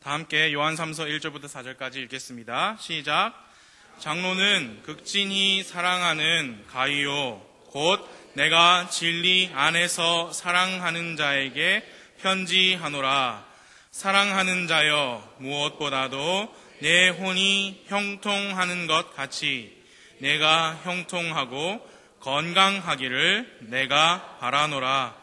다 함께 요한 3서 1절부터 4절까지 읽겠습니다. 시작. 장로는 극진히 사랑하는 가이요 곧 내가 진리 안에서 사랑하는 자에게 편지하노라. 사랑하는 자여, 무엇보다도 내 혼이 형통하는 것 같이 내가 형통하고 건강하기를 내가 바라노라.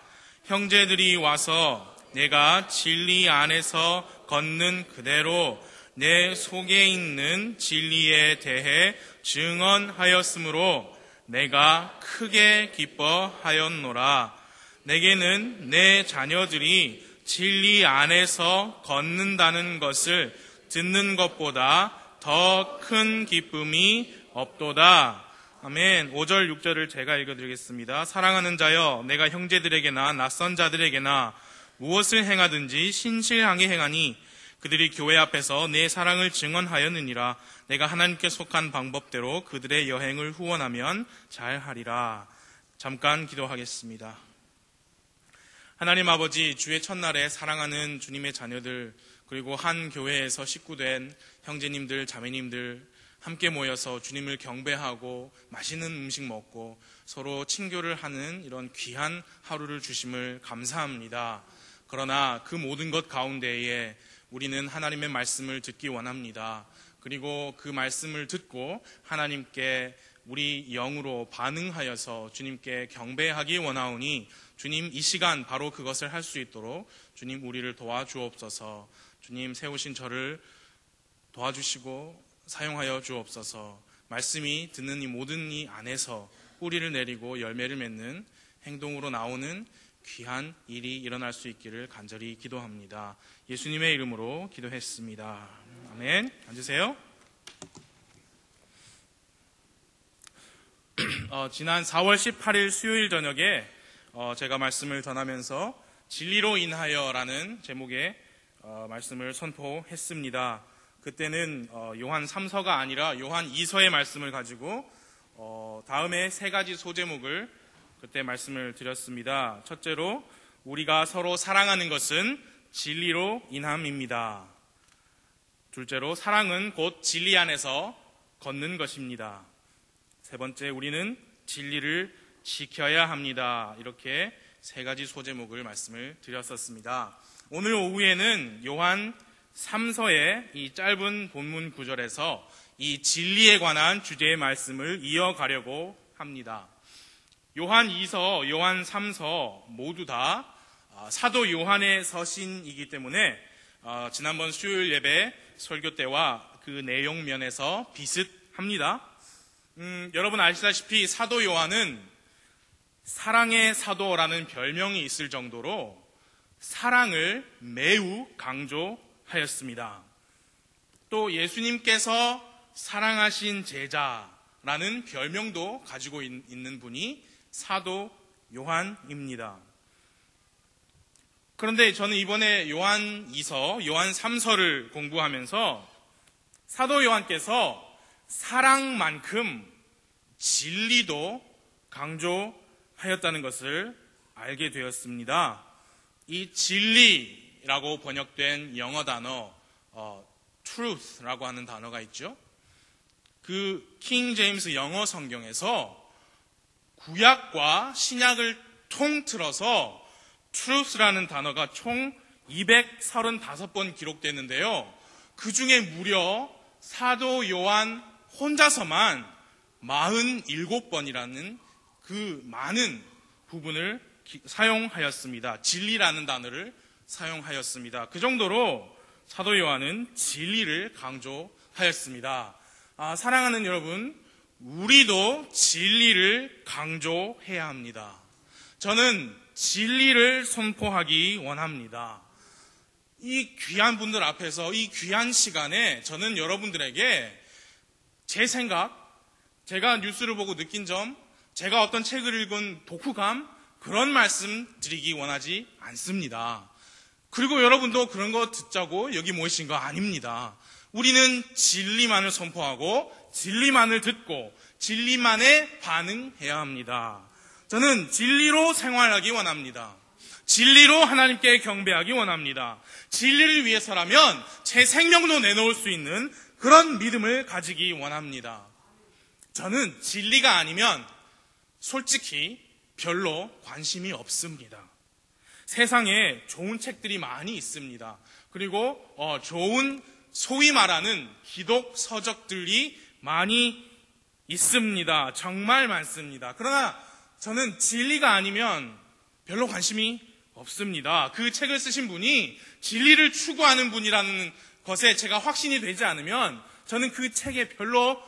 형제들이 와서 내가 진리 안에서 걷는 그대로 내 속에 있는 진리에 대해 증언하였으므로 내가 크게 기뻐하였노라. 내게는 내 자녀들이 진리 안에서 걷는다는 것을 듣는 것보다 더 큰 기쁨이 없도다. 아멘. 5절 6절을 제가 읽어드리겠습니다. 사랑하는 자여, 내가 형제들에게나 낯선 자들에게나 무엇을 행하든지 신실하게 행하니 그들이 교회 앞에서 내 사랑을 증언하였느니라. 내가 하나님께 속한 방법대로 그들의 여행을 후원하면 잘하리라. 잠깐 기도하겠습니다. 하나님 아버지, 주의 첫날에 사랑하는 주님의 자녀들, 그리고 한 교회에서 식구된 형제님들, 자매님들 함께 모여서 주님을 경배하고 맛있는 음식 먹고 서로 친교를 하는 이런 귀한 하루를 주심을 감사합니다. 그러나 그 모든 것 가운데에 우리는 하나님의 말씀을 듣기 원합니다. 그리고 그 말씀을 듣고 하나님께 우리 영으로 반응하여서 주님께 경배하기 원하오니 주님, 이 시간 바로 그것을 할 수 있도록 주님 우리를 도와주옵소서. 주님, 세우신 저를 도와주시고 사용하여 주옵소서. 말씀이 듣는 이 모든 이 안에서 뿌리를 내리고 열매를 맺는 행동으로 나오는 귀한 일이 일어날 수 있기를 간절히 기도합니다. 예수님의 이름으로 기도했습니다. 아멘. 앉으세요. 지난 4월 18일 수요일 저녁에 제가 말씀을 전하면서 진리로 인하여라는 제목의 말씀을 선포했습니다. 그때는 요한 3서가 아니라 요한 2서의 말씀을 가지고 다음에 세 가지 소제목을 그때 말씀을 드렸습니다. 첫째로, 우리가 서로 사랑하는 것은 진리로 인함입니다. 둘째로, 사랑은 곧 진리 안에서 걷는 것입니다. 세 번째, 우리는 진리를 지켜야 합니다. 이렇게 세 가지 소제목을 말씀을 드렸었습니다. 오늘 오후에는 요한 3서의 이 짧은 본문 구절에서 이 진리에 관한 주제의 말씀을 이어가려고 합니다. 요한 2서, 요한 3서 모두 다 사도 요한의 서신이기 때문에 지난번 수요일 예배 설교 때와 그 내용 면에서 비슷합니다. 여러분 아시다시피 사도 요한은 사랑의 사도라는 별명이 있을 정도로 사랑을 매우 강조하였습니다. 또 예수님께서 사랑하신 제자라는 별명도 가지고 있는 분이 사도 요한입니다. 그런데 저는 이번에 요한 2서, 요한 3서를 공부하면서 사도 요한께서 사랑만큼 진리도 강조하였다는 것을 알게 되었습니다. 이 진리라고 번역된 영어 단어 truth라고 하는 단어가 있죠. 그 킹 제임스 영어 성경에서 구약과 신약을 통틀어서 truth라는 단어가 총 235번 기록됐는데요. 그 중에 무려 사도 요한 혼자서만 47번이라는 그 많은 부분을 사용하였습니다. 진리라는 단어를 사용하였습니다. 그 정도로 사도 요한은 진리를 강조하였습니다. 사랑하는 여러분, 우리도 진리를 강조해야 합니다. 저는 진리를 선포하기 원합니다. 이 귀한 분들 앞에서 이 귀한 시간에 저는 여러분들에게 제 생각, 제가 뉴스를 보고 느낀 점, 제가 어떤 책을 읽은 독후감, 그런 말씀 드리기 원하지 않습니다. 그리고 여러분도 그런 거 듣자고 여기 모이신 거 아닙니다. 우리는 진리만을 선포하고 진리만을 듣고 진리만에 반응해야 합니다. 저는 진리로 생활하기 원합니다. 진리로 하나님께 경배하기 원합니다. 진리를 위해서라면 제 생명도 내놓을 수 있는 그런 믿음을 가지기 원합니다. 저는 진리가 아니면 솔직히 별로 관심이 없습니다. 세상에 좋은 책들이 많이 있습니다. 그리고 좋은 소위 말하는 기독 서적들이 많이 있습니다. 정말 많습니다. 그러나 저는 진리가 아니면 별로 관심이 없습니다. 그 책을 쓰신 분이 진리를 추구하는 분이라는 것에 제가 확신이 되지 않으면 저는 그 책에 별로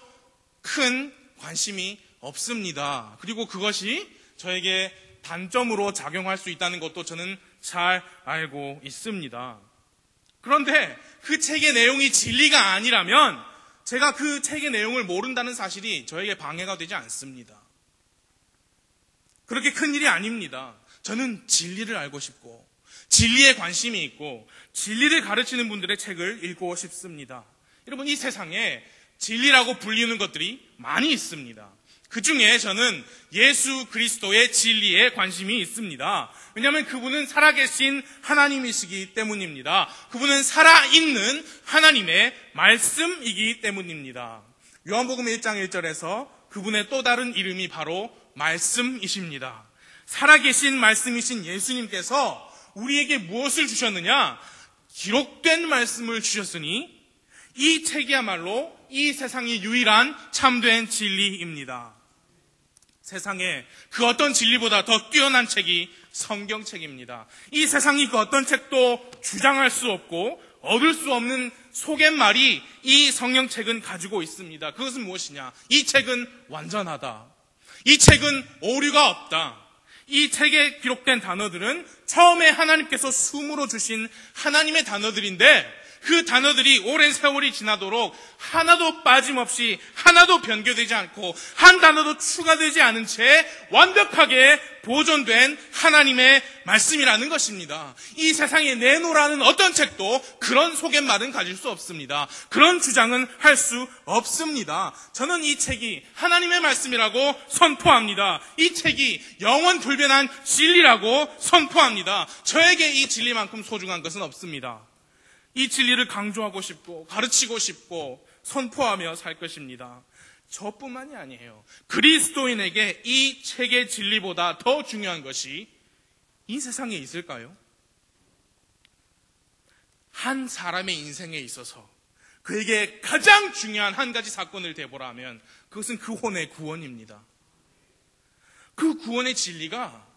큰 관심이 없습니다. 그리고 그것이 저에게 단점으로 작용할 수 있다는 것도 저는 잘 알고 있습니다. 그런데 그 책의 내용이 진리가 아니라면 제가 그 책의 내용을 모른다는 사실이 저에게 방해가 되지 않습니다. 그렇게 큰 일이 아닙니다. 저는 진리를 알고 싶고 진리에 관심이 있고 진리를 가르치는 분들의 책을 읽고 싶습니다. 여러분, 이 세상에 진리라고 불리는 것들이 많이 있습니다. 그 중에 저는 예수 그리스도의 진리에 관심이 있습니다. 왜냐하면 그분은 살아계신 하나님이시기 때문입니다. 그분은 살아있는 하나님의 말씀이기 때문입니다. 요한복음 1장 1절에서 그분의 또 다른 이름이 바로 말씀이십니다. 살아계신 말씀이신 예수님께서 우리에게 무엇을 주셨느냐? 기록된 말씀을 주셨으니 이 책이야말로 이 세상의 유일한 참된 진리입니다. 세상에 그 어떤 진리보다 더 뛰어난 책이 성경책입니다. 이 세상이 그 어떤 책도 주장할 수 없고 얻을 수 없는 소갯말이 이 성경책은 가지고 있습니다. 그것은 무엇이냐? 이 책은 완전하다. 이 책은 오류가 없다. 이 책에 기록된 단어들은 처음에 하나님께서 숨으로 주신 하나님의 단어들인데 그 단어들이 오랜 세월이 지나도록 하나도 빠짐없이 하나도 변교되지 않고 한 단어도 추가되지 않은 채 완벽하게 보존된 하나님의 말씀이라는 것입니다. 이 세상에 내놓으라는 어떤 책도 그런 소갯말은 가질 수 없습니다. 그런 주장은 할 수 없습니다. 저는 이 책이 하나님의 말씀이라고 선포합니다. 이 책이 영원 불변한 진리라고 선포합니다. 저에게 이 진리만큼 소중한 것은 없습니다. 이 진리를 강조하고 싶고 가르치고 싶고 선포하며 살 것입니다. 저뿐만이 아니에요. 그리스도인에게 이 책의 진리보다 더 중요한 것이 이 세상에 있을까요? 한 사람의 인생에 있어서 그에게 가장 중요한 한 가지 사건을 대보라 하면 그것은 그 혼의 구원입니다. 그 구원의 진리가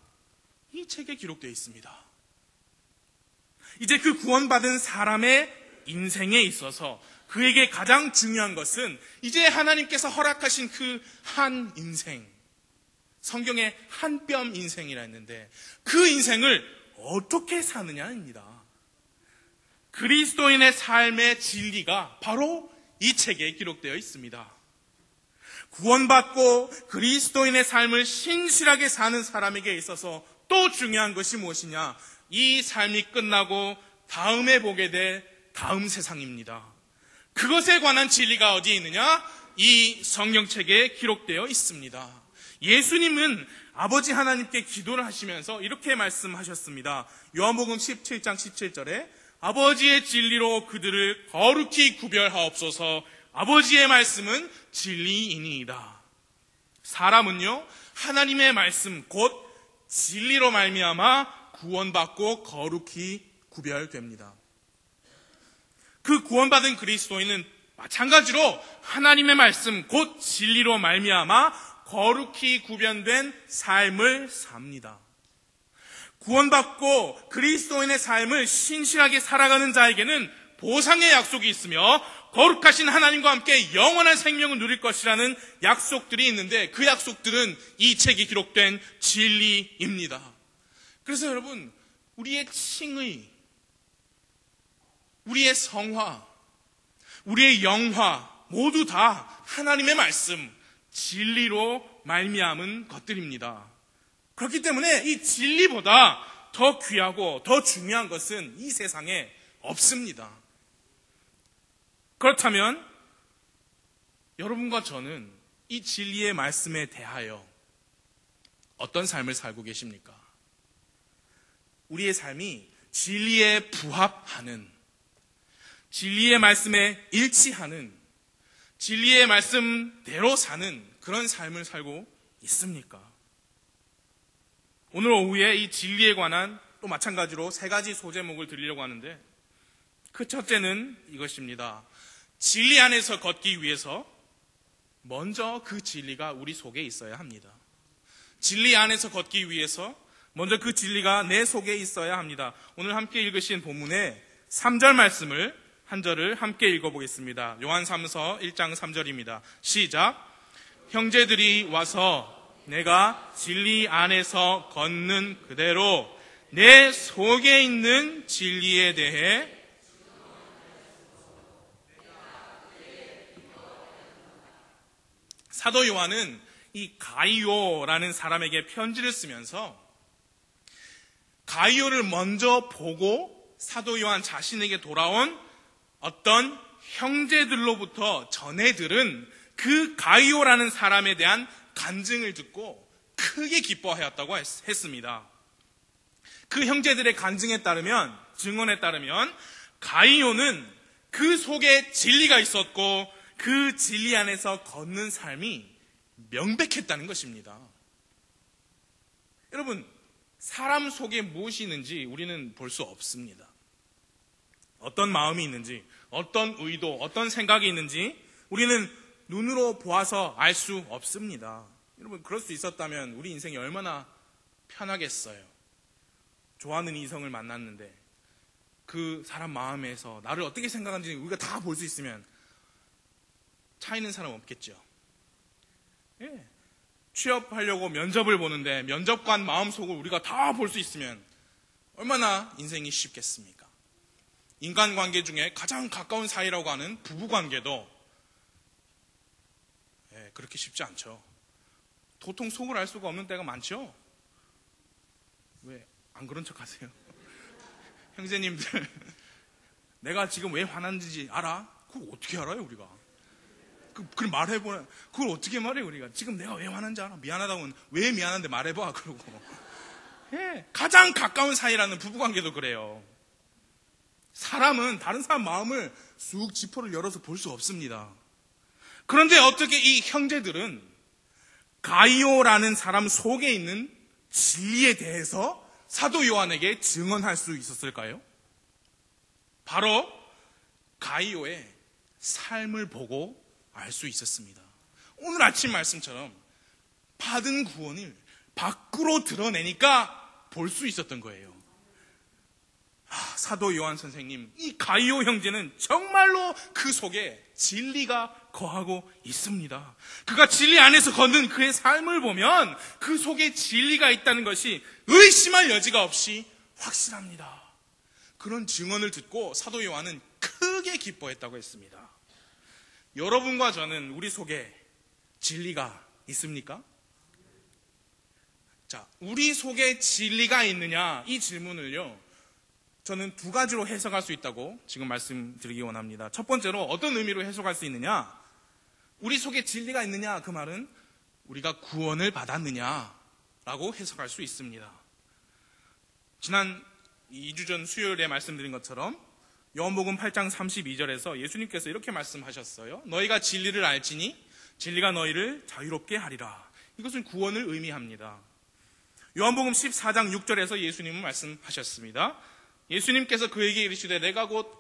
이 책에 기록되어 있습니다. 이제 그 구원받은 사람의 인생에 있어서 그에게 가장 중요한 것은 이제 하나님께서 허락하신 그 한 인생, 성경에 한 뼘 인생이라 했는데 그 인생을 어떻게 사느냐입니다. 그리스도인의 삶의 진리가 바로 이 책에 기록되어 있습니다. 구원받고 그리스도인의 삶을 신실하게 사는 사람에게 있어서 또 중요한 것이 무엇이냐? 이 삶이 끝나고 다음에 보게 될 다음 세상입니다. 그것에 관한 진리가 어디에 있느냐? 이 성경책에 기록되어 있습니다. 예수님은 아버지 하나님께 기도를 하시면서 이렇게 말씀하셨습니다. 요한복음 17장 17절에 아버지의 진리로 그들을 거룩히 구별하옵소서. 아버지의 말씀은 진리이니이다. 사람은요, 하나님의 말씀 곧 진리로 말미암아 구원받고 거룩히 구별됩니다. 그 구원받은 그리스도인은 마찬가지로 하나님의 말씀 곧 진리로 말미암아 거룩히 구별된 삶을 삽니다. 구원받고 그리스도인의 삶을 신실하게 살아가는 자에게는 보상의 약속이 있으며 거룩하신 하나님과 함께 영원한 생명을 누릴 것이라는 약속들이 있는데 그 약속들은 이 책에 기록된 진리입니다. 그래서 여러분, 우리의 칭의, 우리의 성화, 우리의 영화 모두 다 하나님의 말씀, 진리로 말미암은 것들입니다. 그렇기 때문에 이 진리보다 더 귀하고 더 중요한 것은 이 세상에 없습니다. 그렇다면 여러분과 저는 이 진리의 말씀에 대하여 어떤 삶을 살고 계십니까? 우리의 삶이 진리에 부합하는, 진리의 말씀에 일치하는, 진리의 말씀대로 사는 그런 삶을 살고 있습니까? 오늘 오후에 이 진리에 관한 또 마찬가지로 3가지 소제목을 드리려고 하는데, 그 첫째는 이것입니다. 진리 안에서 걷기 위해서 먼저 그 진리가 우리 속에 있어야 합니다. 진리 안에서 걷기 위해서 먼저 그 진리가 내 속에 있어야 합니다. 오늘 함께 읽으신 본문의 3절 말씀을 한 절을 함께 읽어보겠습니다. 요한삼서 1장 3절입니다. 시작. 형제들이 와서 내가 진리 안에서 걷는 그대로 내 속에 있는 진리에 대해 사도 요한은 이 가이오라는 사람에게 편지를 쓰면서 가이오를 먼저 보고 사도 요한 자신에게 돌아온 어떤 형제들로부터 전해 들은 그 가이오라는 사람에 대한 간증을 듣고 크게 기뻐하였다고 했습니다. 그 형제들의 간증에 따르면, 증언에 따르면 가이오는 그 속에 진리가 있었고 그 진리 안에서 걷는 삶이 명백했다는 것입니다. 여러분, 사람 속에 무엇이 있는지 우리는 볼 수 없습니다. 어떤 마음이 있는지, 어떤 의도, 어떤 생각이 있는지 우리는 눈으로 보아서 알 수 없습니다. 여러분, 그럴 수 있었다면 우리 인생이 얼마나 편하겠어요. 좋아하는 이성을 만났는데 그 사람 마음에서 나를 어떻게 생각하는지 우리가 다 볼 수 있으면 차이는 사람 없겠죠. 예. 취업하려고 면접을 보는데 면접관 마음속을 우리가 다 볼 수 있으면 얼마나 인생이 쉽겠습니까? 인간관계 중에 가장 가까운 사이라고 하는 부부관계도 그렇게 쉽지 않죠. 도통 속을 알 수가 없는 때가 많죠. 왜 안 그런 척 하세요? 형제님들, 내가 지금 왜 화났는지 알아? 그걸 어떻게 알아요, 우리가? 그걸 말해보라. 그걸 어떻게 말해, 우리가? 지금 내가 왜 화난지 알아? 미안하다고 하면 왜 미안한데 말해봐, 그러고. 예, 가장 가까운 사이라는 부부관계도 그래요. 사람은 다른 사람 마음을 쑥 지퍼를 열어서 볼 수 없습니다. 그런데 어떻게 이 형제들은 가이오라는 사람 속에 있는 진리에 대해서 사도 요한에게 증언할 수 있었을까요? 바로 가이오의 삶을 보고 알 수 있었습니다. 오늘 아침 말씀처럼 받은 구원을 밖으로 드러내니까 볼 수 있었던 거예요. 사도 요한 선생님, 이 가이오 형제는 정말로 그 속에 진리가 거하고 있습니다. 그가 진리 안에서 걷는 그의 삶을 보면 그 속에 진리가 있다는 것이 의심할 여지가 없이 확실합니다. 그런 증언을 듣고 사도 요한은 크게 기뻐했다고 했습니다. 여러분과 저는 우리 속에 진리가 있습니까? 자, 우리 속에 진리가 있느냐, 이 질문을요, 저는 2가지로 해석할 수 있다고 지금 말씀드리기 원합니다. 첫 번째로 어떤 의미로 해석할 수 있느냐? 우리 속에 진리가 있느냐? 그 말은 우리가 구원을 받았느냐라고 해석할 수 있습니다. 지난 2주 전 수요일에 말씀드린 것처럼 요한복음 8장 32절에서 예수님께서 이렇게 말씀하셨어요. 너희가 진리를 알지니 진리가 너희를 자유롭게 하리라. 이것은 구원을 의미합니다. 요한복음 14장 6절에서 예수님은 말씀하셨습니다. 예수님께서 그에게 이르시되 내가 곧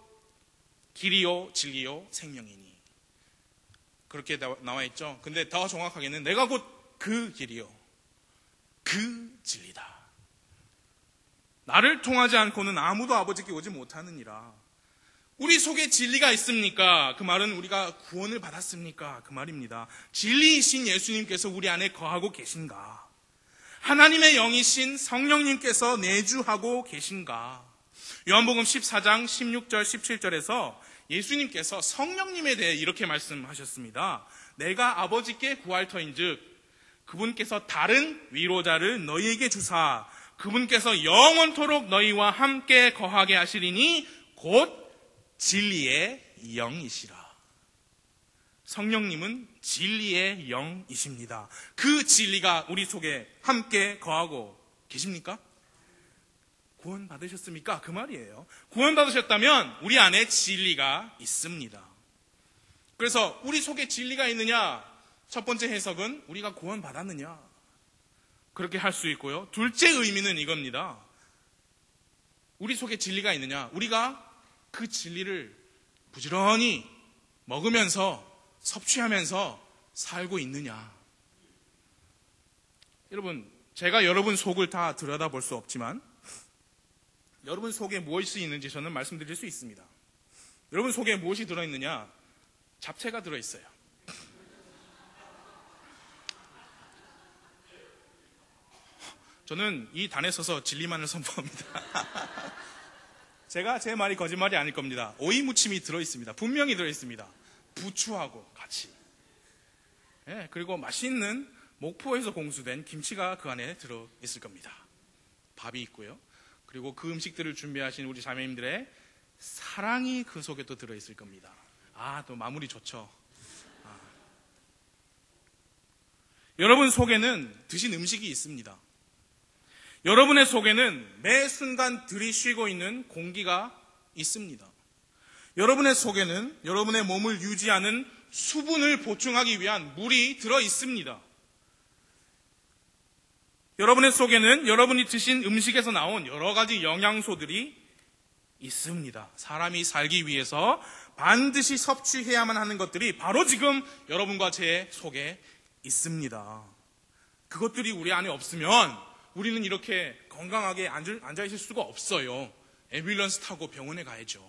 길이요 진리요 생명이니. 그렇게 나와 있죠. 근데 더 정확하게는 내가 곧 그 길이요 그 진리다. 나를 통하지 않고는 아무도 아버지께 오지 못하느니라. 우리 속에 진리가 있습니까? 그 말은 우리가 구원을 받았습니까? 그 말입니다. 진리이신 예수님께서 우리 안에 거하고 계신가? 하나님의 영이신 성령님께서 내주하고 계신가? 요한복음 14장 16절 17절에서 예수님께서 성령님에 대해 이렇게 말씀하셨습니다. 내가 아버지께 구할 터인즉 그분께서 다른 위로자를 너희에게 주사 그분께서 영원토록 너희와 함께 거하게 하시리니 곧 진리의 영이시라. 성령님은 진리의 영이십니다. 그 진리가 우리 속에 함께 거하고 계십니까? 구원받으셨습니까? 그 말이에요. 구원받으셨다면 우리 안에 진리가 있습니다. 그래서 우리 속에 진리가 있느냐? 첫 번째 해석은 우리가 구원받았느냐? 그렇게 할 수 있고요. 둘째 의미는 이겁니다. 우리 속에 진리가 있느냐? 우리가 그 진리를 부지런히 먹으면서 섭취하면서 살고 있느냐? 여러분, 제가 여러분 속을 다 들여다볼 수 없지만 여러분 속에 무엇이 있는지 저는 말씀드릴 수 있습니다. 여러분 속에 무엇이 들어있느냐? 잡채가 들어있어요. 저는 이 단에 서서 진리만을 선포합니다. 제 말이 거짓말이 아닐 겁니다. 오이 무침이 들어있습니다. 분명히 들어있습니다. 부추하고 같이. 예, 그리고 맛있는 목포에서 공수된 김치가 그 안에 들어있을 겁니다. 밥이 있고요. 그리고 그 음식들을 준비하신 우리 자매님들의 사랑이 그 속에 또 들어있을 겁니다. 또 마무리 좋죠. 여러분 속에는 드신 음식이 있습니다. 여러분의 속에는 매 순간 들이쉬고 있는 공기가 있습니다. 여러분의 속에는 여러분의 몸을 유지하는 수분을 보충하기 위한 물이 들어 있습니다. 여러분의 속에는 여러분이 드신 음식에서 나온 여러 가지 영양소들이 있습니다. 사람이 살기 위해서 반드시 섭취해야만 하는 것들이 바로 지금 여러분과 제 속에 있습니다. 그것들이 우리 안에 없으면 우리는 이렇게 건강하게 앉아있을 수가 없어요. 앰뷸런스 타고 병원에 가야죠.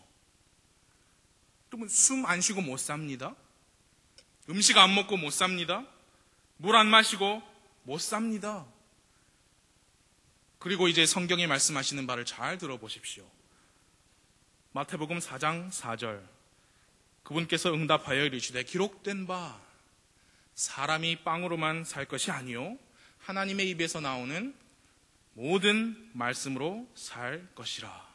여러분, 숨 안 쉬고 못 삽니다. 음식 안 먹고 못 삽니다. 물 안 마시고 못 삽니다. 그리고 이제 성경이 말씀하시는 바를 잘 들어보십시오. 마태복음 4장 4절, 그분께서 응답하여 이르시되 기록된 바 사람이 빵으로만 살 것이 아니요 하나님의 입에서 나오는 모든 말씀으로 살 것이라.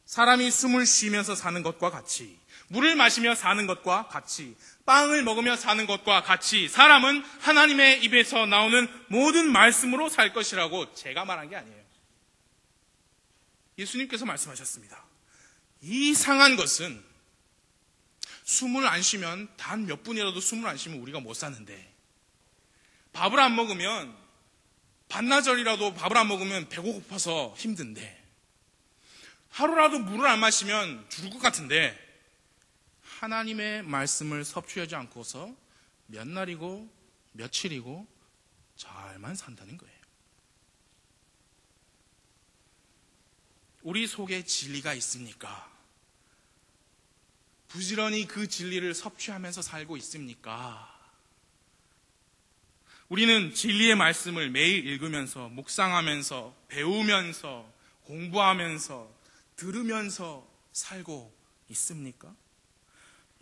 사람이 숨을 쉬면서 사는 것과 같이, 물을 마시며 사는 것과 같이, 빵을 먹으며 사는 것과 같이 사람은 하나님의 입에서 나오는 모든 말씀으로 살 것이라고 제가 말한 게 아니에요. 예수님께서 말씀하셨습니다. 이상한 것은 숨을 안 쉬면 단 몇 분이라도 숨을 안 쉬면 우리가 못 사는데, 밥을 안 먹으면 반나절이라도 밥을 안 먹으면 배고파서 힘든데, 하루라도 물을 안 마시면 죽을 것 같은데, 하나님의 말씀을 섭취하지 않고서 몇 날이고 며칠이고 잘만 산다는 거예요. 우리 속에 진리가 있습니까? 부지런히 그 진리를 섭취하면서 살고 있습니까? 우리는 진리의 말씀을 매일 읽으면서, 묵상하면서, 배우면서, 공부하면서, 들으면서 살고 있습니까?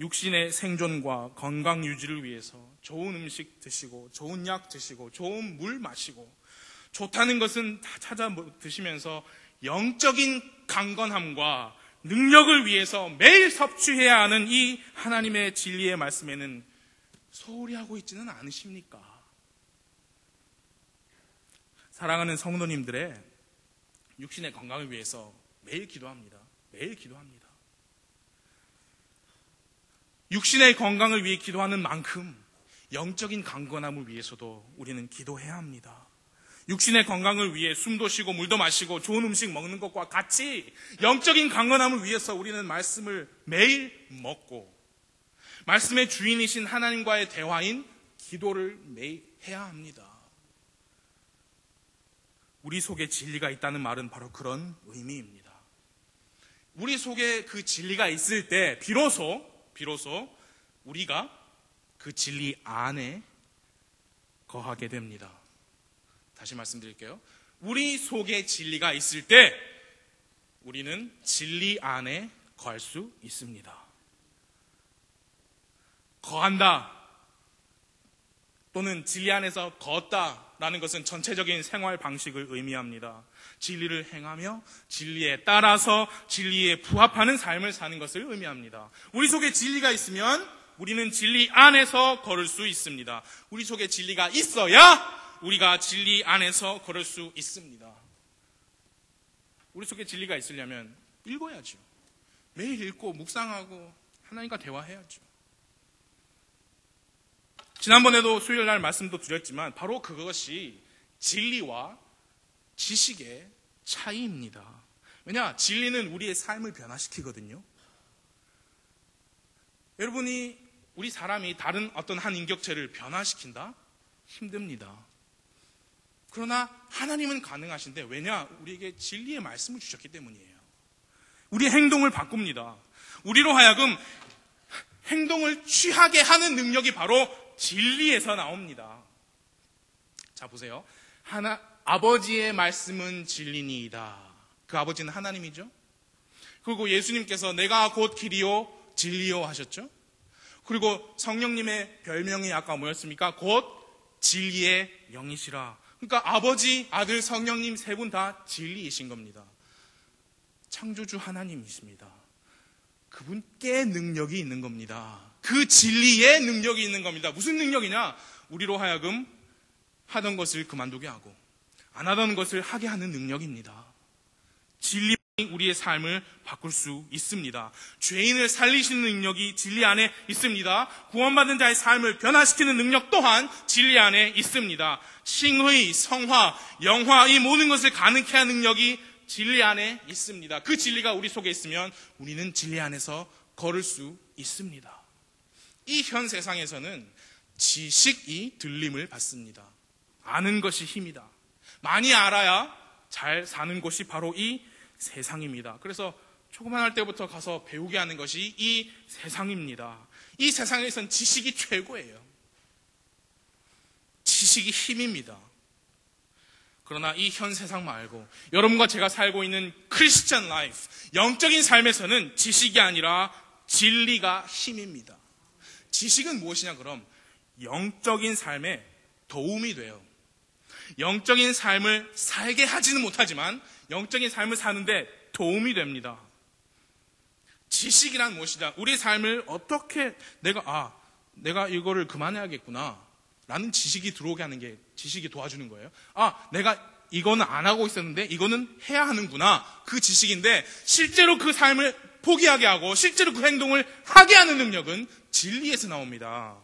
육신의 생존과 건강 유지를 위해서 좋은 음식 드시고, 좋은 약 드시고, 좋은 물 마시고, 좋다는 것은 다 찾아 드시면서 영적인 강건함과 능력을 위해서 매일 섭취해야 하는 이 하나님의 진리의 말씀에는 소홀히 하고 있지는 않으십니까? 사랑하는 성도님들의 육신의 건강을 위해서 매일 기도합니다. 매일 기도합니다. 육신의 건강을 위해 기도하는 만큼 영적인 강건함을 위해서도 우리는 기도해야 합니다. 육신의 건강을 위해 숨도 쉬고 물도 마시고 좋은 음식 먹는 것과 같이 영적인 강건함을 위해서 우리는 말씀을 매일 먹고, 말씀의 주인이신 하나님과의 대화인 기도를 매일 해야 합니다. 우리 속에 진리가 있다는 말은 바로 그런 의미입니다. 우리 속에 그 진리가 있을 때 비로소 우리가 그 진리 안에 거하게 됩니다. 다시 말씀드릴게요. 우리 속에 진리가 있을 때 우리는 진리 안에 거할 수 있습니다. 거한다 또는 진리 안에서 걷다라는 것은 전체적인 생활 방식을 의미합니다. 진리를 행하며 진리에 따라서 진리에 부합하는 삶을 사는 것을 의미합니다. 우리 속에 진리가 있으면 우리는 진리 안에서 걸을 수 있습니다. 우리 속에 진리가 있어야 우리가 진리 안에서 걸을 수 있습니다. 우리 속에 진리가 있으려면 읽어야죠. 매일 읽고 묵상하고 하나님과 대화해야죠. 지난번에도 수요일 날 말씀도 드렸지만 바로 그것이 진리와 지식의 차이입니다. 왜냐? 진리는 우리의 삶을 변화시키거든요. 여러분이 우리 사람이 다른 어떤 한 인격체를 변화시킨다? 힘듭니다. 그러나 하나님은 가능하신데 왜냐? 우리에게 진리의 말씀을 주셨기 때문이에요. 우리의 행동을 바꿉니다. 우리로 하여금 행동을 취하게 하는 능력이 바로 진리에서 나옵니다. 자, 보세요. 아버지의 말씀은 진리니이다. 그 아버지는 하나님이죠. 그리고 예수님께서 내가 곧 길이요 진리요 하셨죠. 그리고 성령님의 별명이 아까 뭐였습니까? 곧 진리의 영이시라. 그러니까 아버지, 아들, 성령님 세 분 다 진리이신 겁니다. 창조주 하나님이십니다. 그분께 능력이 있는 겁니다. 그 진리에 능력이 있는 겁니다. 무슨 능력이냐? 우리로 하여금 하던 것을 그만두게 하고 안 하던 것을 하게 하는 능력입니다. 진리만이 우리의 삶을 바꿀 수 있습니다. 죄인을 살리시는 능력이 진리 안에 있습니다. 구원받은 자의 삶을 변화시키는 능력 또한 진리 안에 있습니다. 칭의, 성화, 영화 이 모든 것을 가능케 하는 능력이 진리 안에 있습니다. 그 진리가 우리 속에 있으면 우리는 진리 안에서 걸을 수 있습니다. 이 현 세상에서는 지식이 들림을 받습니다. 아는 것이 힘이다. 많이 알아야 잘 사는 곳이 바로 이 세상입니다. 그래서 초그만할 때부터 가서 배우게 하는 것이 이 세상입니다. 이 세상에선 지식이 최고예요. 지식이 힘입니다. 그러나 이 현 세상 말고 여러분과 제가 살고 있는 크리스천 라이프, 영적인 삶에서는 지식이 아니라 진리가 힘입니다. 지식은 무엇이냐 그럼 영적인 삶에 도움이 돼요. 영적인 삶을 살게 하지는 못하지만 영적인 삶을 사는데 도움이 됩니다. 지식이란 무엇이냐? 우리 삶을 어떻게 내가 이거를 그만해야겠구나 라는 지식이 들어오게 하는 게 지식이 도와주는 거예요. 내가 이거는 안 하고 있었는데 이거는 해야 하는구나. 그 지식인데 실제로 그 삶을 포기하게 하고 실제로 그 행동을 하게 하는 능력은 진리에서 나옵니다.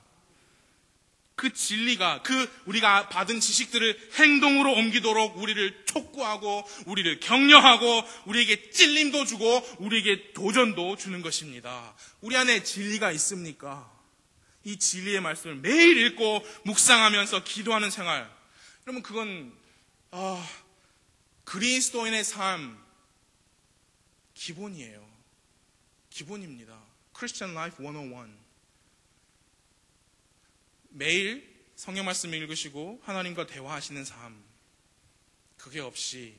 그 진리가 우리가 받은 지식들을 행동으로 옮기도록 우리를 촉구하고 우리를 격려하고 우리에게 찔림도 주고 우리에게 도전도 주는 것입니다. 우리 안에 진리가 있습니까? 이 진리의 말씀을 매일 읽고 묵상하면서 기도하는 생활. 그러면 그건 그리스도인의 삶 기본이에요. 기본입니다. Christian Life 101. 매일 성경 말씀을 읽으시고 하나님과 대화하시는 삶. 그게 없이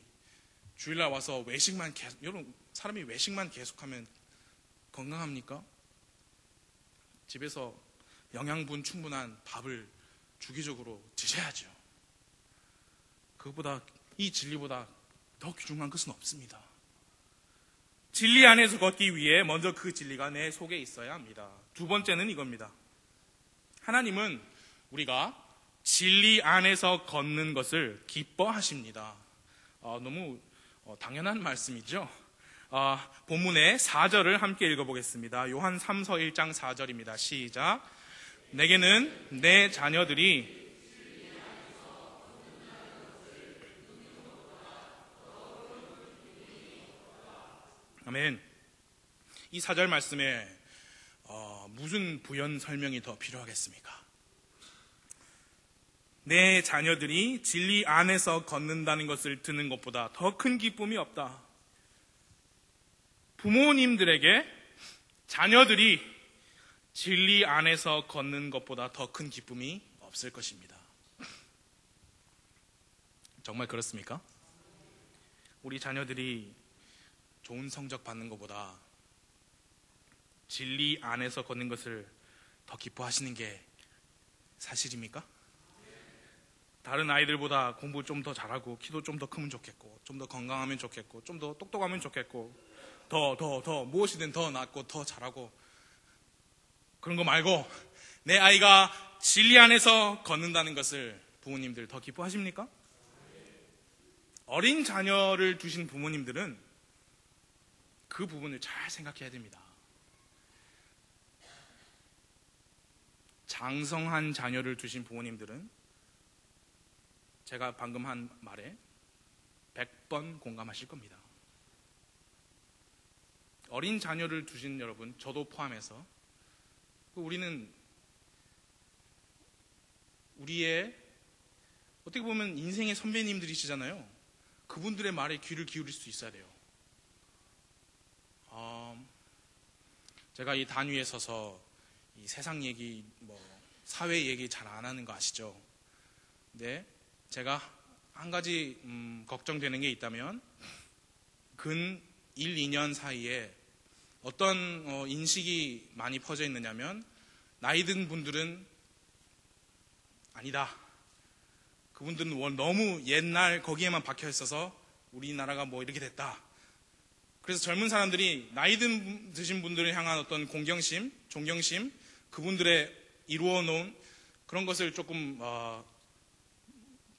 주일날 와서 외식만 계속, 여러분 사람이 외식만 계속하면 건강합니까? 집에서 영양분 충분한 밥을 주기적으로 드셔야죠. 그것보다 이 진리보다 더 귀중한 것은 없습니다. 진리 안에서 걷기 위해 먼저 그 진리가 내 속에 있어야 합니다. 두 번째는 이겁니다. 하나님은 우리가 진리 안에서 걷는 것을 기뻐하십니다. 너무 당연한 말씀이죠. 본문의 4절을 함께 읽어보겠습니다. 요한 3서 1장 4절입니다. 시작. 내게는 내 자녀들이 아멘. 이 4절 말씀에 무슨 부연 설명이 더 필요하겠습니까? 내 자녀들이 진리 안에서 걷는다는 것을 듣는 것보다 더 큰 기쁨이 없다. 부모님들에게 자녀들이 진리 안에서 걷는 것보다 더 큰 기쁨이 없을 것입니다. 정말 그렇습니까? 우리 자녀들이 좋은 성적 받는 것보다 진리 안에서 걷는 것을 더 기뻐하시는 게 사실입니까? 다른 아이들보다 공부 좀 더 잘하고 키도 좀 더 크면 좋겠고 좀 더 건강하면 좋겠고 좀 더 똑똑하면 좋겠고 더 무엇이든 더 낫고 더 잘하고 그런 거 말고 내 아이가 진리 안에서 걷는다는 것을 부모님들 더 기뻐하십니까? 어린 자녀를 두신 부모님들은 그 부분을 잘 생각해야 됩니다. 장성한 자녀를 두신 부모님들은 제가 방금 한 말에 100번 공감하실 겁니다. 어린 자녀를 두신 여러분, 저도 포함해서 우리는 우리의 어떻게 보면 인생의 선배님들이시잖아요. 그분들의 말에 귀를 기울일 수 있어야 돼요. 제가 이 단위에 서서 이 세상 얘기, 사회 얘기 잘 안 하는 거 아시죠? 근데 제가 한 가지 걱정되는 게 있다면 근 1, 2년 사이에 어떤 인식이 많이 퍼져 있느냐면 나이 든 분들은 아니다. 그분들은 너무 옛날 거기에만 박혀 있어서 우리나라가 이렇게 됐다. 그래서 젊은 사람들이 나이 드신 분들을 향한 어떤 공경심, 존경심, 그분들의 이루어 놓은 그런 것을 조금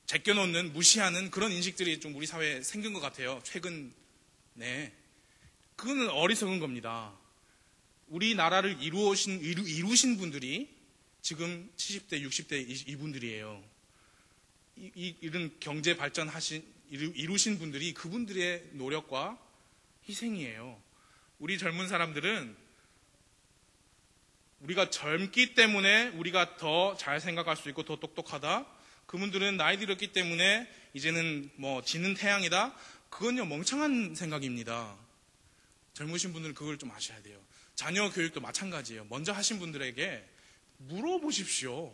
제껴놓는, 무시하는 그런 인식들이 좀 우리 사회에 생긴 것 같아요. 최근에. 그거는 어리석은 겁니다. 우리나라를 이루신 분들이 지금 70대, 60대 이분들이에요. 이런 경제 이루신 분들이 그분들의 노력과 희생이에요. 우리 젊은 사람들은 우리가 젊기 때문에 우리가 더 잘 생각할 수 있고 더 똑똑하다. 그분들은 나이 들었기 때문에 이제는 지는 태양이다. 그건요, 멍청한 생각입니다. 젊으신 분들은 그걸 좀 아셔야 돼요. 자녀 교육도 마찬가지예요. 먼저 하신 분들에게 물어보십시오.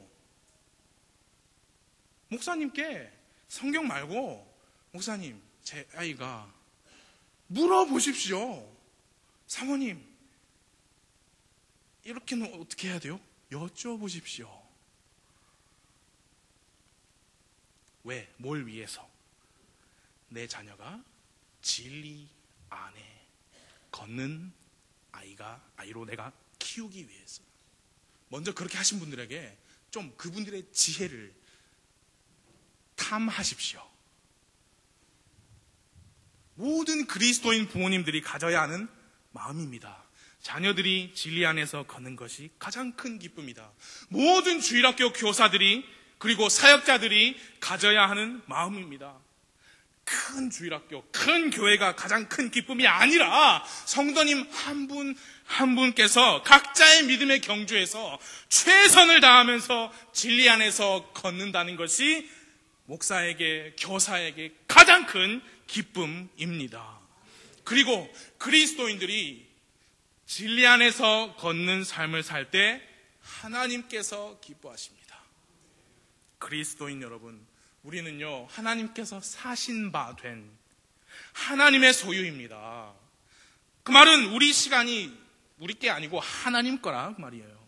목사님께 성경 말고, 목사님, 제 아이가 물어보십시오. 사모님, 이렇게는 어떻게 해야 돼요? 여쭤보십시오. 왜? 뭘 위해서? 내 자녀가 진리 안에 걷는 아이로 내가 키우기 위해서. 먼저 그렇게 하신 분들에게 좀 그분들의 지혜를 탐하십시오. 모든 그리스도인 부모님들이 가져야 하는 마음입니다. 자녀들이 진리 안에서 걷는 것이 가장 큰 기쁨이다. 모든 주일학교 교사들이 그리고 사역자들이 가져야 하는 마음입니다. 큰 주일학교, 큰 교회가 가장 큰 기쁨이 아니라 성도님 한 분 한 분께서 각자의 믿음의 경주에서 최선을 다하면서 진리 안에서 걷는다는 것이 목사에게, 교사에게 가장 큰 기쁨입니다. 그리고 그리스도인들이 진리 안에서 걷는 삶을 살 때 하나님께서 기뻐하십니다. 그리스도인 여러분, 우리는요, 하나님께서 사신 바 된 하나님의 소유입니다. 그 말은 우리 시간이 우리 게 아니고 하나님 거라 그 말이에요.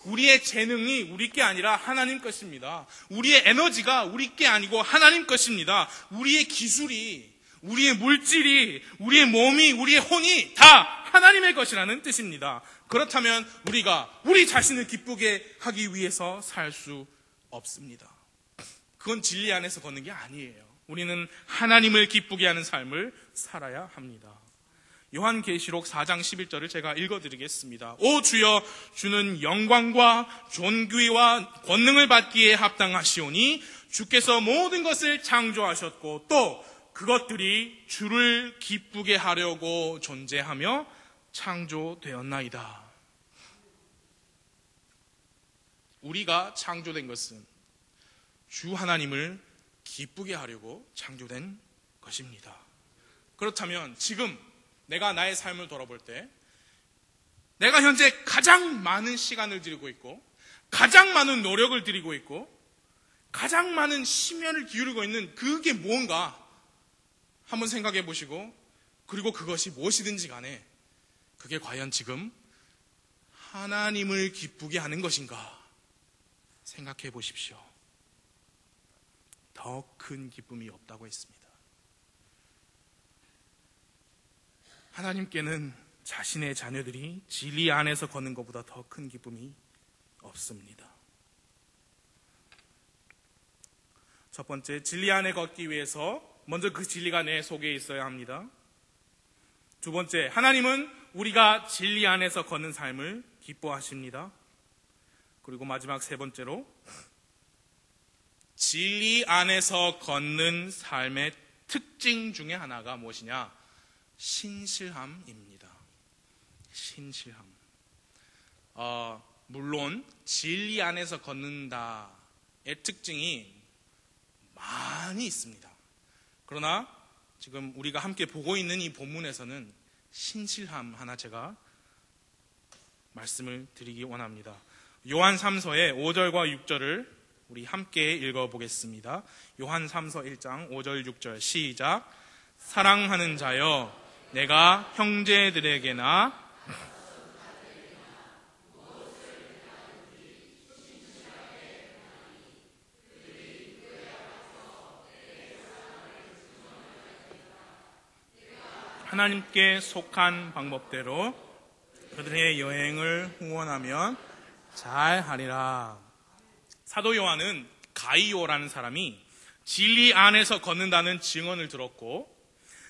우리의 재능이 우리 게 아니라 하나님 것입니다. 우리의 에너지가 우리 게 아니고 하나님 것입니다. 우리의 기술이, 우리의 물질이, 우리의 몸이, 우리의 혼이 다 하나님의 것이라는 뜻입니다. 그렇다면 우리가 우리 자신을 기쁘게 하기 위해서 살 수 없습니다. 그건 진리 안에서 걷는 게 아니에요. 우리는 하나님을 기쁘게 하는 삶을 살아야 합니다. 요한계시록 4장 11절을 제가 읽어드리겠습니다. 오 주여, 주는 영광과 존귀와 권능을 받기에 합당하시오니 주께서 모든 것을 창조하셨고 또 그것들이 주를 기쁘게 하려고 존재하며 창조되었나이다. 우리가 창조된 것은 주 하나님을 기쁘게 하려고 창조된 것입니다. 그렇다면 지금 내가 나의 삶을 돌아볼 때 내가 현재 가장 많은 시간을 들이고 있고 가장 많은 노력을 들이고 있고 가장 많은 심혈을 기울이고 있는 그게 무언가 한번 생각해 보시고, 그리고 그것이 무엇이든지 간에 그게 과연 지금 하나님을 기쁘게 하는 것인가 생각해 보십시오. 더 큰 기쁨이 없다고 했습니다. 하나님께는 자신의 자녀들이 진리 안에서 걷는 것보다 더 큰 기쁨이 없습니다. 첫 번째, 진리 안에 걷기 위해서 먼저 그 진리가 내 속에 있어야 합니다. 두 번째, 하나님은 우리가 진리 안에서 걷는 삶을 기뻐하십니다. 그리고 마지막 세 번째로, 진리 안에서 걷는 삶의 특징 중에 하나가 무엇이냐? 신실함입니다. 신실함. 물론 진리 안에서 걷는다의 특징이 많이 있습니다. 그러나 지금 우리가 함께 보고 있는 이 본문에서는 신실함 하나 제가 말씀을 드리기 원합니다. 요한 3서의 5절과 6절을 우리 함께 읽어보겠습니다. 요한 3서 1장 5절 6절 시작. 사랑하는 자여, 내가 형제들에게나 하나님께 속한 방법대로 그들의 여행을 후원하면 잘하리라. 사도 요한은 가이오라는 사람이 진리 안에서 걷는다는 증언을 들었고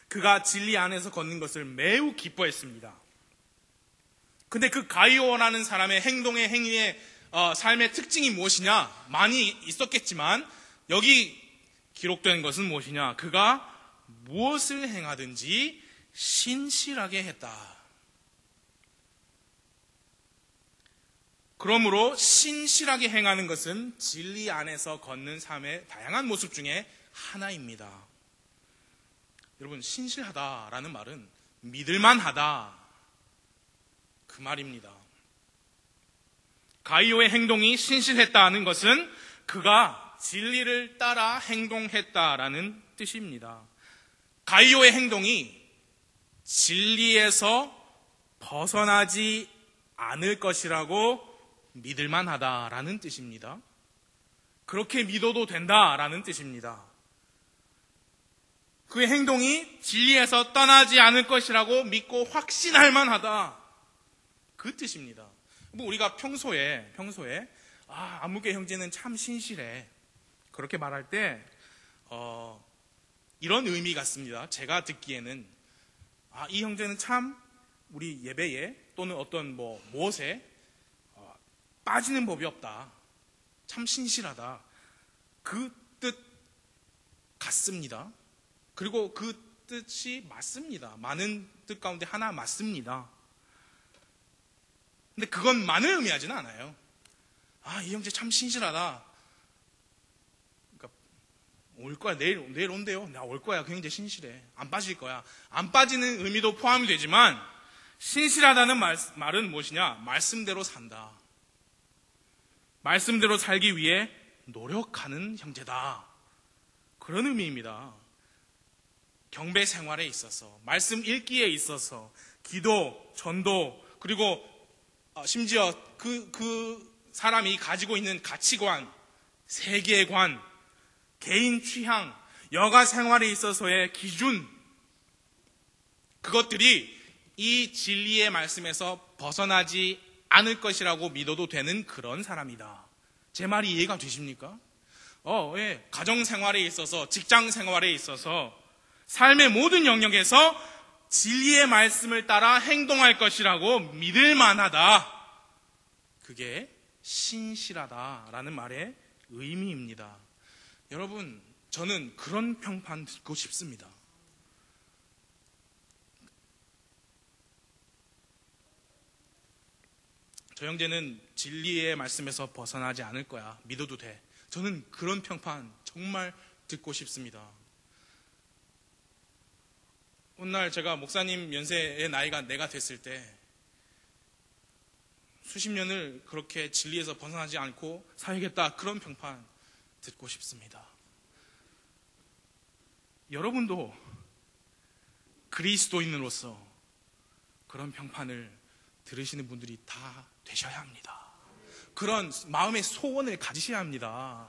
그가 진리 안에서 걷는 것을 매우 기뻐했습니다. 근데 그 가이오라는 사람의 행동의 행위의 삶의 특징이 무엇이냐? 많이 있었겠지만 여기 기록된 것은 무엇이냐? 그가 무엇을 행하든지 신실하게 했다. 그러므로 신실하게 행하는 것은 진리 안에서 걷는 삶의 다양한 모습 중에 하나입니다. 여러분, 신실하다라는 말은 믿을만하다 그 말입니다. 가이오의 행동이 신실했다는 것은 그가 진리를 따라 행동했다라는 뜻입니다. 가이오의 행동이 진리에서 벗어나지 않을 것이라고 믿을만하다라는 뜻입니다. 그렇게 믿어도 된다라는 뜻입니다. 그의 행동이 진리에서 떠나지 않을 것이라고 믿고 확신할 만하다, 그 뜻입니다. 우리가 평소에 안무개 형제는 참 신실해, 그렇게 말할 때 이런 의미 같습니다. 제가 듣기에는 이 형제는 참 우리 예배에 또는 어떤 무엇에 빠지는 법이 없다, 참 신실하다, 그 뜻 같습니다. 그리고 그 뜻이 맞습니다. 많은 뜻 가운데 하나 맞습니다. 근데 그건 많은 의미하지는 않아요. 이 형제 참 신실하다, 그러니까 올 거야, 내일 온대요. 나 올 거야, 그 형제 신실해, 안 빠질 거야, 안 빠지는 의미도 포함이 되지만, 신실하다는 말은 무엇이냐? 말씀대로 산다, 말씀대로 살기 위해 노력하는 형제다, 그런 의미입니다. 경배 생활에 있어서, 말씀 읽기에 있어서, 기도, 전도, 그리고 심지어 그 사람이 가지고 있는 가치관, 세계관, 개인 취향, 여가 생활에 있어서의 기준, 그것들이 이 진리의 말씀에서 벗어나지 않을 것이라고 믿어도 되는 그런 사람이다. 제 말이 이해가 되십니까? 예. 가정 생활에 있어서, 직장 생활에 있어서, 삶의 모든 영역에서 진리의 말씀을 따라 행동할 것이라고 믿을 만하다. 그게 신실하다라는 말의 의미입니다. 여러분, 저는 그런 평판 듣고 싶습니다. 저 형제는 진리의 말씀에서 벗어나지 않을 거야, 믿어도 돼. 저는 그런 평판 정말 듣고 싶습니다. 훗날 제가 목사님 연세의 나이가 내가 됐을 때 수십 년을 그렇게 진리에서 벗어나지 않고 살겠다, 그런 평판 듣고 싶습니다. 여러분도 그리스도인으로서 그런 평판을 들으시는 분들이 다 되셔야 합니다. 그런 마음의 소원을 가지셔야 합니다.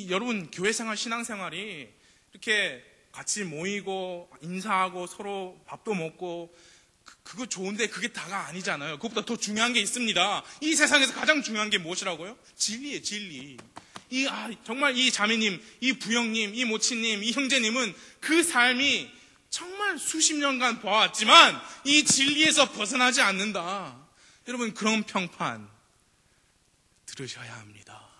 여러분 교회생활, 신앙생활이 이렇게 같이 모이고 인사하고 서로 밥도 먹고 그거 좋은데 그게 다가 아니잖아요. 그것보다 더 중요한 게 있습니다. 이 세상에서 가장 중요한 게 무엇이라고요? 진리예요, 진리. 정말 이 자매님, 이 부형님, 이 모친님, 이 형제님은 그 삶이 정말 수십 년간 봐왔지만 이 진리에서 벗어나지 않는다. 여러분, 그런 평판 들으셔야 합니다.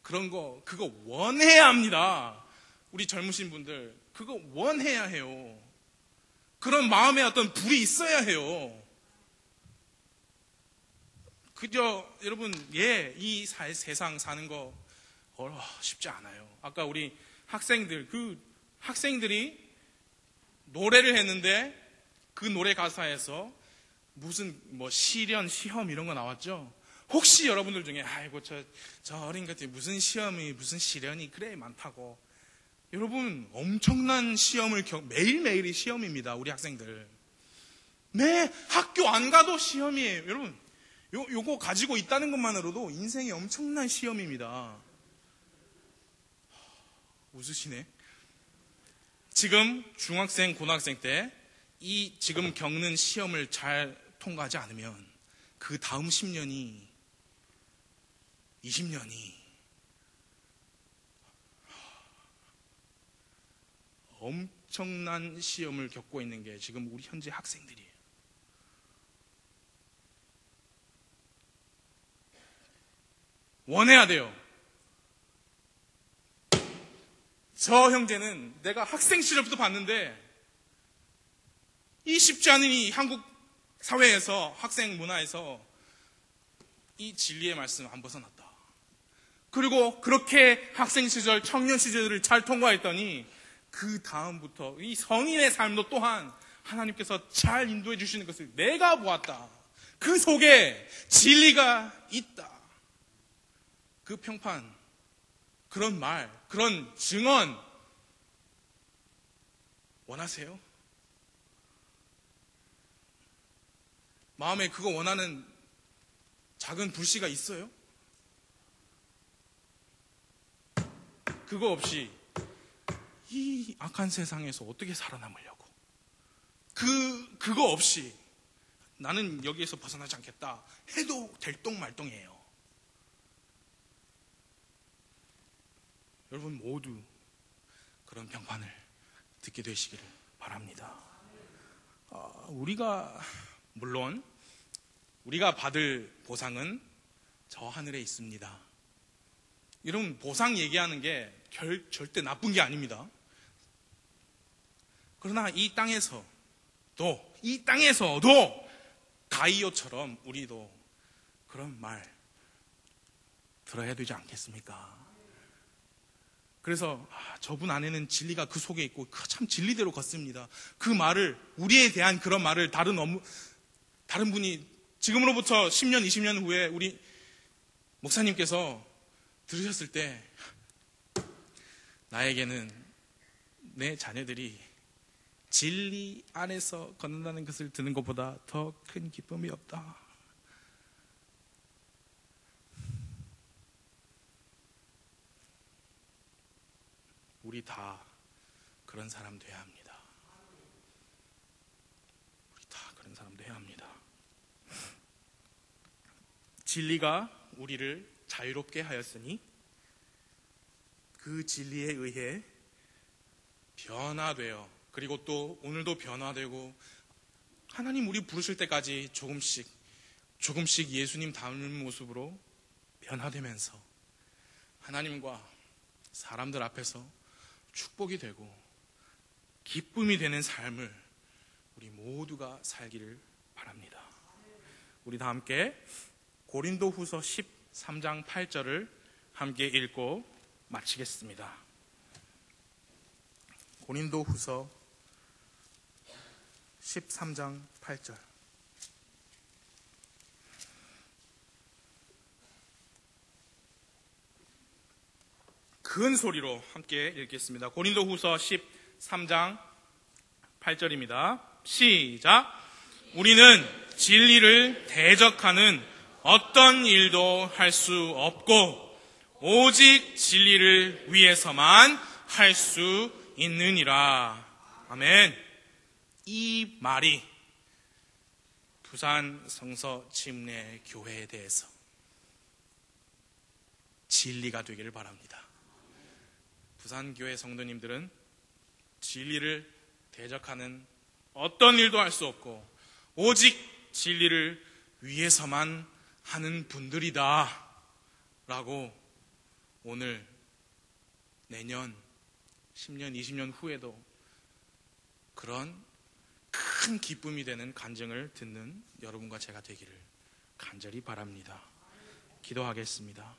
그런 거, 그거 원해야 합니다. 우리 젊으신 분들, 그거 원해야 해요. 그런 마음에 어떤 불이 있어야 해요. 그저 여러분, 이 세상 사는 거 쉽지 않아요. 아까 우리 학생들이 노래를 했는데 그 노래 가사에서 무슨 시련, 시험 이런 거 나왔죠? 혹시 여러분들 중에 아이고 저 어린 것들이 무슨 시험이 무슨 시련이 그래 많다고. 여러분, 엄청난 시험을 매일매일이 시험입니다. 우리 학생들. 매 학교 안 가도 시험이에요. 여러분, 요거 가지고 있다는 것만으로도 인생이 엄청난 시험입니다. 웃으시네. 지금 중학생, 고등학생 때 이 지금 겪는 시험을 잘 통과하지 않으면 그 다음 10년이, 20년이 엄청난 시험을 겪고 있는 게 지금 우리 현재 학생들이에요. 원해야 돼요. 저 형제는 내가 학생 시절부터 봤는데 이 쉽지 않은 이 한국 사회에서, 학생 문화에서 이 진리의 말씀 안 벗어났다. 그리고 그렇게 학생 시절, 청년 시절을 잘 통과했더니 그 다음부터 이 성인의 삶도 또한 하나님께서 잘 인도해 주시는 것을 내가 보았다. 그 속에 진리가 있다. 그 평판, 그런 말, 그런 증언 원하세요? 마음에 그거 원하는 작은 불씨가 있어요? 그거 없이 이 악한 세상에서 어떻게 살아남으려고? 그거 없이 나는 여기에서 벗어나지 않겠다 해도 될똥말똥이에요. 여러분 모두 그런 평판을 듣게 되시기를 바랍니다. 물론 우리가 받을 보상은 저 하늘에 있습니다. 여러분, 보상 얘기하는 게 절대 나쁜 게 아닙니다. 그러나 이 땅에서도 가이오처럼 우리도 그런 말 들어야 되지 않겠습니까? 그래서 저분 안에는 진리가 그 속에 있고 참 진리대로 걷습니다. 그 말을, 우리에 대한 그런 말을 다른 분이 지금으로부터 10년, 20년 후에 우리 목사님께서 들으셨을 때 나에게는 내 자녀들이 진리 안에서 걷는다는 것을 듣는 것보다 더 큰 기쁨이 없다. 우리 다 그런 사람 돼야 합니다. 우리 다 그런 사람 돼야 합니다. 진리가 우리를 자유롭게 하였으니 그 진리에 의해 변화되어, 그리고 또 오늘도 변화되고 하나님 우리 부르실 때까지 조금씩 예수님 닮은 모습으로 변화되면서 하나님과 사람들 앞에서 축복이 되고 기쁨이 되는 삶을 우리 모두가 살기를 바랍니다. 우리 다 함께 고린도후서 13장 8절을 함께 읽고 마치겠습니다. 고린도후서 13장 8절. 큰 소리로 함께 읽겠습니다. 고린도후서 13장 8절입니다. 시작. 우리는 진리를 대적하는 어떤 일도 할 수 없고 오직 진리를 위해서만 할 수 있느니라. 아멘. 이 말이 부산 성서 침례 교회에 대해서 진리가 되기를 바랍니다. 부산교회 성도님들은 진리를 대적하는 어떤 일도 할 수 없고 오직 진리를 위해서만 하는 분들이다 라고 오늘 내년 10년 20년 후에도 그런 큰 기쁨이 되는 간증을 듣는 여러분과 제가 되기를 간절히 바랍니다. 기도하겠습니다.